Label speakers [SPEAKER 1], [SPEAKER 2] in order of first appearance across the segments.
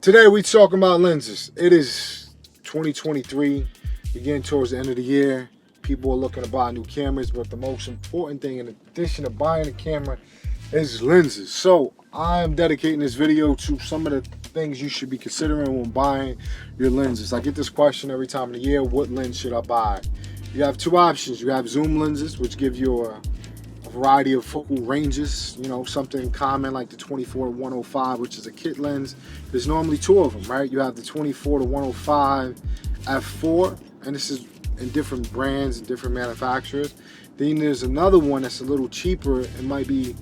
[SPEAKER 1] Today we talking about lenses. It is 2023. We're getting towards the end of the year. People are looking to buy new cameras, but the most important thing in addition to buying a camera is lenses. So I am dedicating this video to some of the things you should be considering when buying your lenses. I get this question every time of the year: what lens should I buy? You have two options. You have zoom lenses, which give you a variety of focal ranges, you know, something common like the 24-105, which is a kit lens. There's normally two of them, right? You have the 24-105 f4, and this is in different brands and different manufacturers. Then there's another one that's a little cheaper. It might be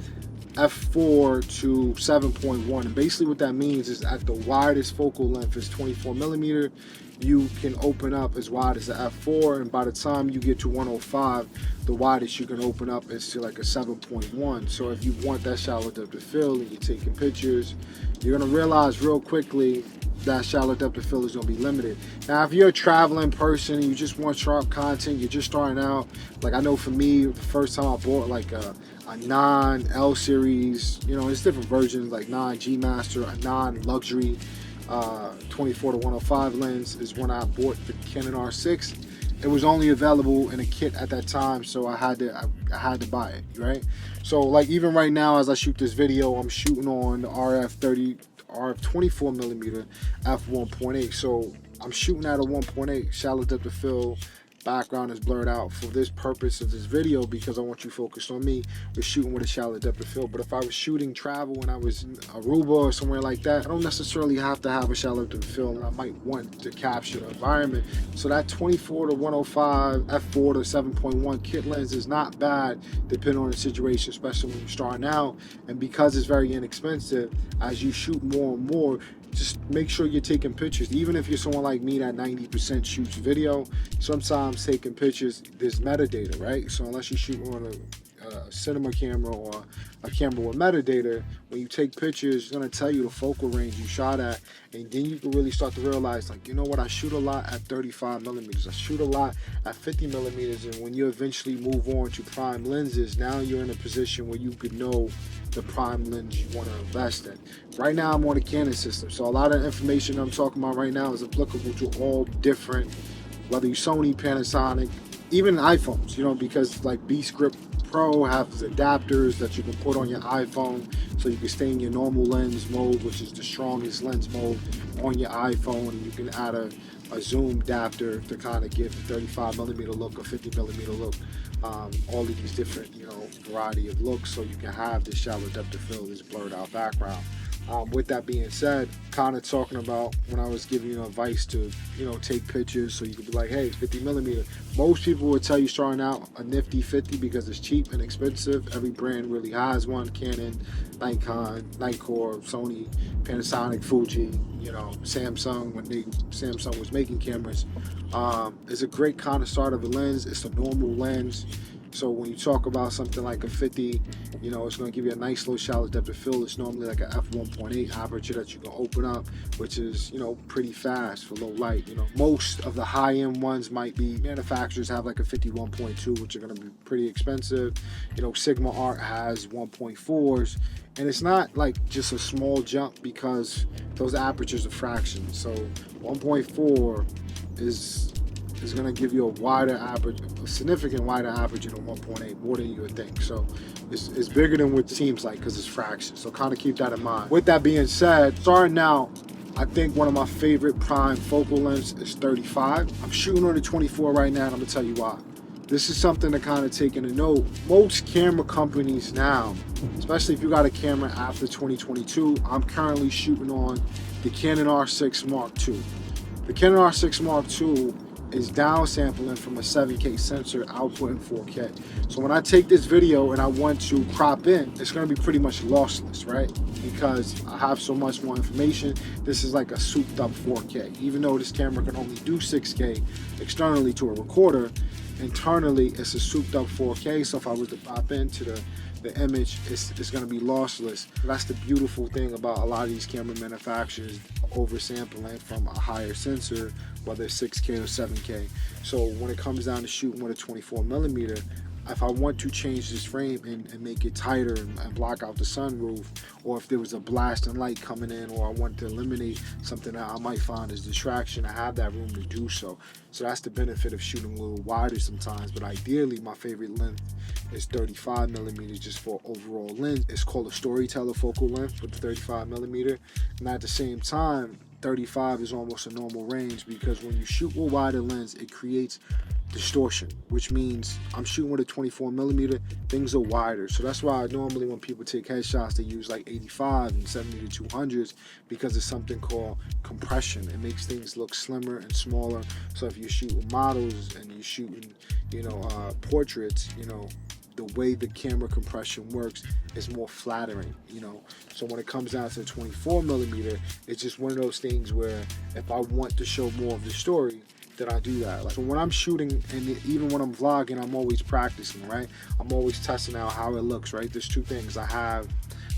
[SPEAKER 1] f4 to 7.1, and basically what that means is at the widest focal length is 24mm, you can open up as wide as the f4, and by the time you get to 105, the widest you can open up is to like a 7.1. So if you want that shallow depth of field and you're taking pictures, you're gonna realize real quickly that shallow depth of field is going to be limited. Now, if you're a traveling person and you just want sharp content, you're just starting out, like I know for me, the first time I bought like a non-L series, you know, it's different versions, like non-G Master, a non-luxury 24-105 lens is when I bought the Canon R6. It was only available in a kit at that time, so I had to buy it, right? So like even right now as I shoot this video, I'm shooting on the RF 24mm f1.8, so I'm shooting at a 1.8 shallow depth of field. Background is blurred out for this purpose of this video because I want you focused on me. We're shooting with a shallow depth of field, but if I was shooting travel and I was in Aruba or somewhere like that, I don't necessarily have to have a shallow depth of field, and I might want to capture the environment. So that 24-105 f4 to 7.1 kit lens is not bad depending on the situation, especially when you're starting out. And because it's very inexpensive, as you shoot more and more, just make sure you're taking pictures. Even if you're someone like me that 90% shoots video, sometimes taking pictures, there's metadata, right? So unless you shoot on a cinema camera or a camera with metadata, when you take pictures, it's going to tell you the focal range you shot at, and then you can really start to realize, like, you know what, I shoot a lot at 35mm, I shoot a lot at 50mm, and when you eventually move on to prime lenses, now you're in a position where you could know the prime lens you want to invest in. Right now I'm on a Canon system, so a lot of information I'm talking about right now is applicable to all different, whether you're Sony, Panasonic, even iPhones, you know, because like BeastGrip Pro has adapters that you can put on your iPhone so you can stay in your normal lens mode, which is the strongest lens mode on your iPhone, and you can add a zoom adapter to kind of get the 35mm look or 50mm look. All of these different, you know, variety of looks, so you can have this shallow depth of field, this blurred out background. With that being said, kind of talking about when I was giving you advice to, you know, take pictures so you could be like, hey, 50mm. Most people would tell you starting out a Nifty 50 because it's cheap and expensive. Every brand really has one. Canon, Nikon, Nikkor, Sony, Panasonic, Fuji, you know, Samsung, when Samsung was making cameras. It's a great kind of start of a lens. It's a normal lens. So when you talk about something like a 50, you know, it's going to give you a nice low shallow depth of field. It's normally like a f1.8 aperture that you can open up, which is, you know, pretty fast for low light. You know, most of the high-end ones might be, manufacturers have like a 51.2, which are going to be pretty expensive. You know, Sigma Art has 1.4s, and it's not like just a small jump because those apertures are fractions. So 1.4 is going to give you a wider aperture, a significant wider aperture than 1.8, more than you would think. So it's bigger than what it seems like because it's fractions. So kind of keep that in mind. With that being said, starting out, I think one of my favorite prime focal lengths is 35. I'm shooting on the 24 right now, and I'm going to tell you why. This is something to kind of take into note. Most camera companies now, especially if you got a camera after 2022, I'm currently shooting on the Canon R6 Mark II. The Canon R6 Mark II is downsampling from a 7K sensor, output in 4K. So when I take this video and I want to crop in, it's going to be pretty much lossless, right? Because I have so much more information. This is like a souped up 4K. Even though this camera can only do 6K externally to a recorder, internally it's a souped up 4K. So if I was to pop into the image, it's going to be lossless. That's the beautiful thing about a lot of these camera manufacturers oversampling from a higher sensor, whether it's 6K or 7K. So when it comes down to shooting with a 24mm, if I want to change this frame and make it tighter and block out the sunroof, or if there was a blasting light coming in, or I want to eliminate something that I might find as distraction, I have that room to do so. So that's the benefit of shooting a little wider sometimes. But ideally, my favorite length is 35 millimeters just for overall lens. It's called a story telefocal length with the 35 millimeter. And at the same time, 35 is almost a normal range, because when you shoot with a wider lens, it creates distortion, which means I'm shooting with a 24 millimeter, things are wider. So that's why normally when people take headshots, they use like 85 and 70 to 200s, because it's something called compression. It makes things look slimmer and smaller. So if you're shooting models and you're shooting, you know, portraits, you know, the way the camera compression works is more flattering, you know. So when it comes down to the 24 millimeter, it's just one of those things where if I want to show more of the story, then I do that. Like, so when I'm shooting, and even when I'm vlogging, I'm always practicing, right? I'm always testing out how it looks, right? There's two things. I have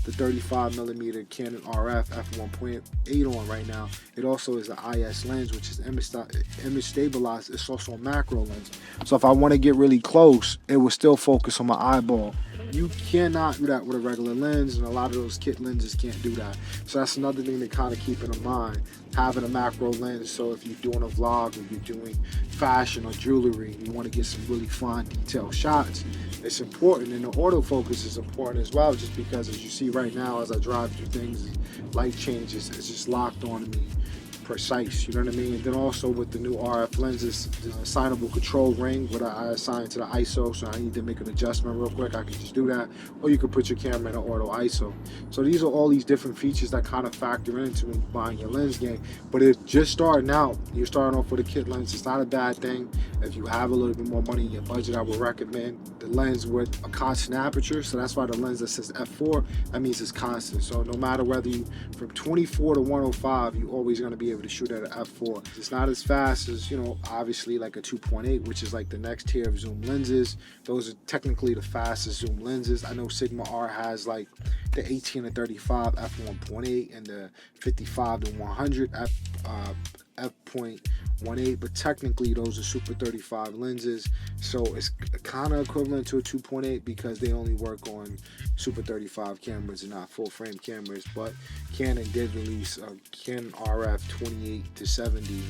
[SPEAKER 1] the 35 millimeter Canon RF f1.8 on right now. It also is an IS lens, which is image stabilized. It's also a macro lens. So if I want to get really close, it will still focus on my eyeball. You cannot do that with a regular lens, and a lot of those kit lenses can't do that. So that's another thing to kind of keep in mind, having a macro lens. So if you're doing a vlog, or you're doing fashion or jewelry, you want to get some really fine detailed shots, it's important. And the autofocus is important as well, just because as you see right now, as I drive through things, light changes, it's just locked on me precise, you know what I mean? And then also with the new RF lenses, the assignable control ring, what I assign to the ISO, so I need to make an adjustment real quick, I can just do that. Or you can put your camera in an auto ISO. So these are all these different features that kind of factor into when buying your lens game. But if just starting out, you're starting off with a kit lens, it's not a bad thing. If you have a little bit more money in your budget, I would recommend the lens with a constant aperture. So that's why the lens that says f4, that means it's constant. So no matter whether you from 24 to 105, you're always going to be able to shoot at an f4. It's not as fast as, you know, obviously like a 2.8, which is like the next tier of zoom lenses. Those are technically the fastest zoom lenses. I know Sigma R has like the 18 to 35 f1.8 and the 55 to 100 f.18, but technically those are super 35 lenses, so it's kind of equivalent to a 2.8 because they only work on super 35 cameras and not full frame cameras. But Canon did release a Canon RF 28 to 70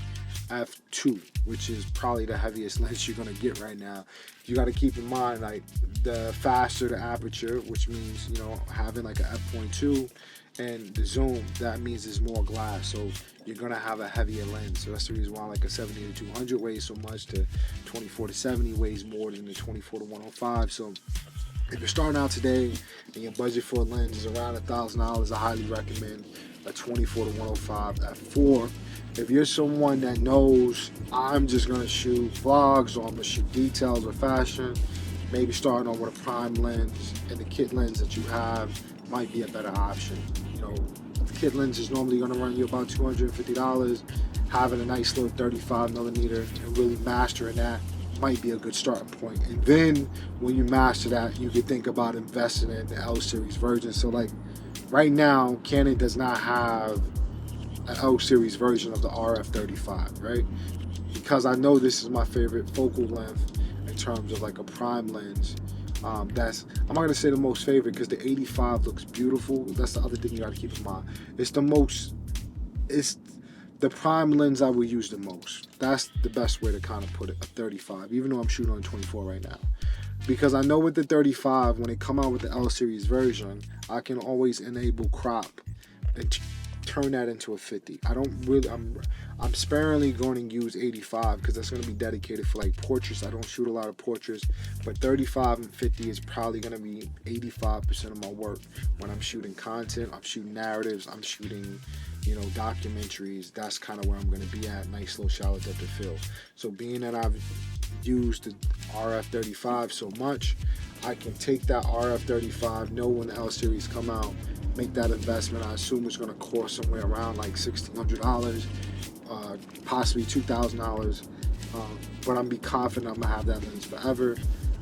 [SPEAKER 1] f2, which is probably the heaviest lens you're gonna get right now. You got to keep in mind, like, the faster the aperture, which means, you know, having like a f.2, and the zoom, that means there's more glass, so you're gonna have a heavier lens. So that's the reason why like a 70 to 200 weighs so much, to 24 to 70 weighs more than the 24 to 105. So if you're starting out today and your budget for a lens is around $1,000, I highly recommend a 24 to 105 f4. If you're someone that knows, I'm just gonna shoot vlogs, or I'm gonna shoot details or fashion, maybe starting on with a prime lens, and the kit lens that you have might be a better option. You know, the kit lens is normally going to run you about $250. Having a nice little 35 millimeter and really mastering that might be a good starting point. And then when you master that, you could think about investing in the L series version. So like right now, Canon does not have an L series version of the RF 35, right? Because I know this is my favorite focal length in terms of like a prime lens. I'm not gonna say the most favorite, because the 85 looks beautiful. That's the other thing you gotta keep in mind. It's the prime lens I would use the most. That's the best way to kind of put it, a 35, even though I'm shooting on 24 right now. Because I know with the 35, when they come out with the L series version, I can always enable crop and turn that into a 50. I'm sparingly going to use 85 because that's going to be dedicated for like portraits. I don't shoot a lot of portraits, but 35 and 50 is probably going to be 85% of my work when I'm shooting content. I'm shooting narratives, I'm shooting, you know, documentaries. That's kind of where I'm going to be at. Nice little shallow depth of field. So being that I've used the RF 35 so much, I can take that RF 35, know when the L series come out, make that investment. I assume it's going to cost somewhere around like $1,600, possibly $2,000, but I'm be confident I'm gonna have that lens forever,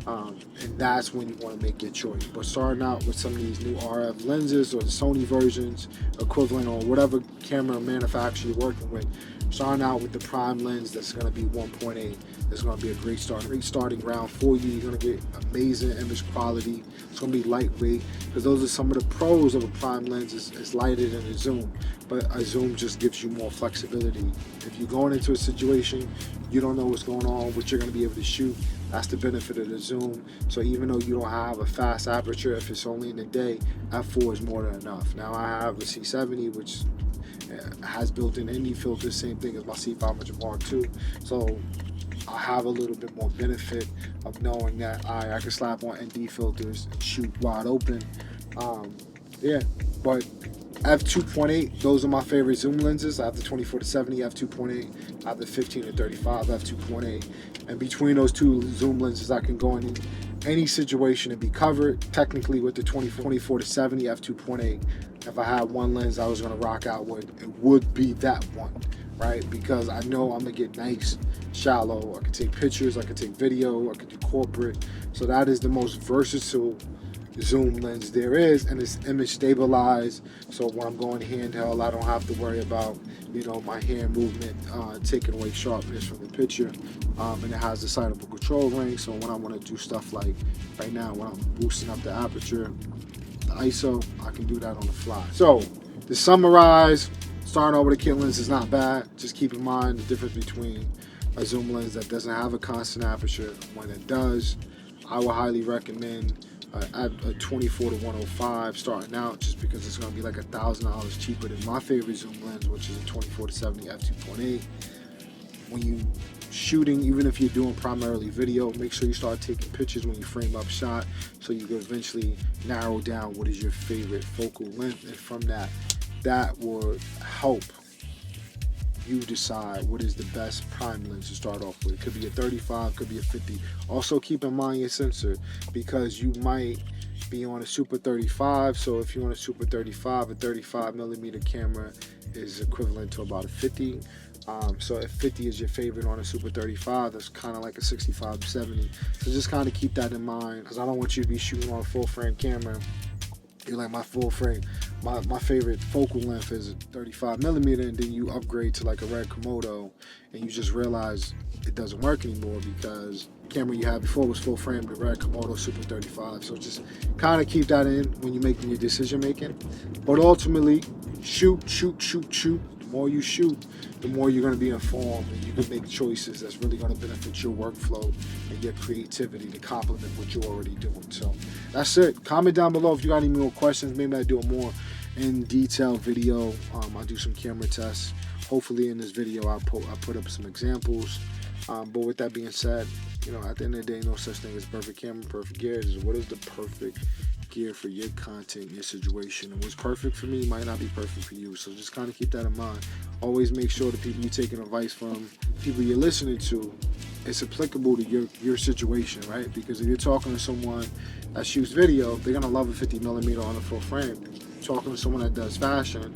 [SPEAKER 1] and that's when you want to make your choice. But starting out with some of these new RF lenses or the Sony versions equivalent, or whatever camera manufacturer you're working with. Starting out with the prime lens that's going to be 1.8. That's going to be a great starting ground for you. You're going to get amazing image quality. It's going to be lightweight, because those are some of the pros of a prime lens. It's lighter than a zoom, but a zoom just gives you more flexibility. If you're going into a situation, you don't know what's going on, what you're going to be able to shoot. That's the benefit of the zoom. So even though you don't have a fast aperture, if it's only in the day, f4 is more than enough. Now I have a C70, which has built-in ND filters, same thing as my C500 Mark II. So I have a little bit more benefit of knowing that I can slap on ND filters and shoot wide open. Yeah, but f2.8, those are my favorite zoom lenses. I have the 24-70 f2.8, I have the 15-35 f2.8, and between those two zoom lenses I can go in any situation and be covered. Technically with the 24-70 f2.8, if I had one lens I was going to rock out with, it would be that one, right? Because I know I'm going to get nice shallow, I can take pictures, I can take video, I can do corporate. So that is the most versatile zoom lens there is, and it's image stabilized. So when I'm going handheld, I don't have to worry about, you know, my hand movement taking away sharpness from the picture. And it has the sightable control ring, so when I want to do stuff like right now, when I'm boosting up the aperture, the ISO, I can do that on the fly. So to summarize, starting out with a kit lens is not bad. Just keep in mind the difference between a zoom lens that doesn't have a constant aperture. When it does, I would highly recommend a 24-105 starting out, just because it's going to be like $1,000 cheaper than my favorite zoom lens, which is a 24-70 f2.8. When you shooting, even if you're doing primarily video, make sure you start taking pictures when you frame up shot, so you can eventually narrow down what is your favorite focal length, and from that will help you decide what is the best prime lens to start off with. It could be a 35, could be a 50. Also keep in mind your sensor, because you might be on a super 35. So if you're on a super 35, a 35mm camera is equivalent to about a 50. So if 50 is your favorite on a super 35, that's kind of like a 65, 70. So just kind of keep that in mind, because I don't want you to be shooting on a full frame camera. You're like, my full frame, my favorite focal length is 35mm, and then you upgrade to like a red Komodo, and you just realize it doesn't work anymore because the camera you had before was full frame, the red Komodo super 35. So just kind of keep that in when you're making your decision making. But ultimately, shoot. The more you shoot, the more you're going to be informed, and you can make choices that's really going to benefit your workflow and your creativity to complement what you're already doing. So that's it. Comment down below if you got any more questions. Maybe I do a more in detail video. I'll do some camera tests. Hopefully in this video I'll put up some examples. But with that being said, you know, at the end of the day, no such thing as perfect camera, perfect gear. It's what is the perfect gear for your content, your situation, and what's perfect for me might not be perfect for you. So just kind of keep that in mind. Always make sure the people you're taking advice from, people you're listening to, it's applicable to your situation, right? Because if you're talking to someone that shoots video, they're gonna love a 50mm on a full frame. Talking to someone that does fashion,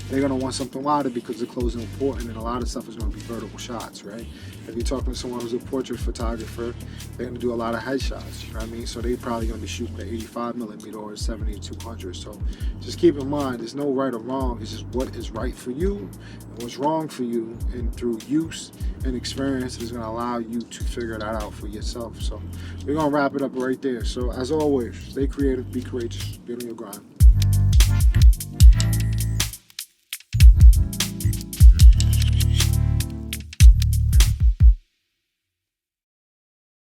[SPEAKER 1] they're gonna want something wider because the clothes are important, and a lot of stuff is gonna be vertical shots, right? If you're talking to someone who's a portrait photographer, they're gonna do a lot of headshots, you know what I mean? So they probably gonna be shooting at 85mm or 70-200. So just keep in mind, there's no right or wrong. It's just what is right for you and what's wrong for you, and through use and experience is gonna allow you to figure that out for yourself. So we're gonna wrap it up right there. So as always, stay creative, be courageous, get on your grind.